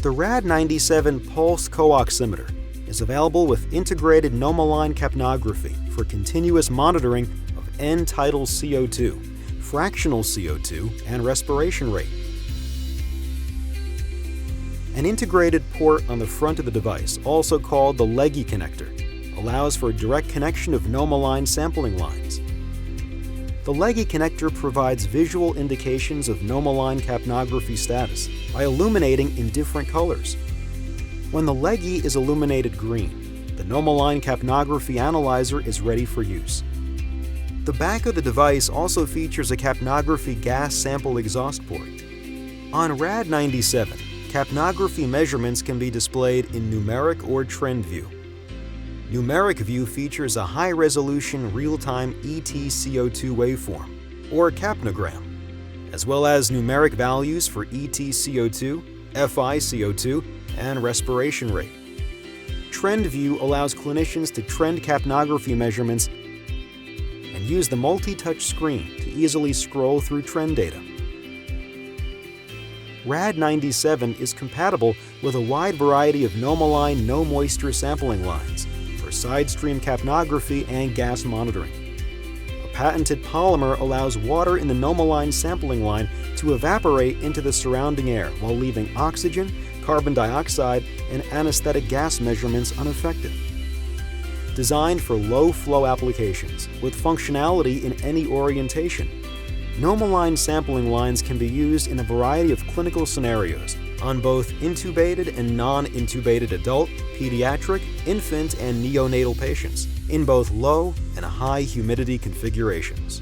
The Rad-97 Pulse CO-Oximeter is available with integrated NomoLine Kapnographie for continuous monitoring of end-tidal CO2, fractional CO2, and respiration rate. An integrated port on the front of the device, also called the leggy connector, allows for direct connection of NomoLine sampling lines. The leggy connector provides visual indications of NomoLine Kapnography status by illuminating in different colors. When the leggy is illuminated green, the NomoLine Kapnography analyzer is ready for use. The back of the device also features a capnography gas sample exhaust port. On Rad-97, capnography measurements can be displayed in numeric or trend view. Numeric view features a high-resolution real-time ET-CO2 waveform, or capnogram, as well as numeric values for ET-CO2, FI-CO2, and respiration rate. Trend view allows clinicians to trend capnography measurements and use the multi-touch screen to easily scroll through trend data. Rad-97 is compatible with a wide variety of NomoLine no-moisture sampling lines for side-stream capnography and gas monitoring. A patented polymer allows water in the NomoLine sampling line to evaporate into the surrounding air while leaving oxygen, carbon dioxide, and anesthetic gas measurements unaffected. Designed for low-flow applications with functionality in any orientation, NomoLine sampling lines can be used in a variety of clinical scenarios on both intubated and non-intubated adult, pediatric, infant, and neonatal patients in both low and high humidity configurations.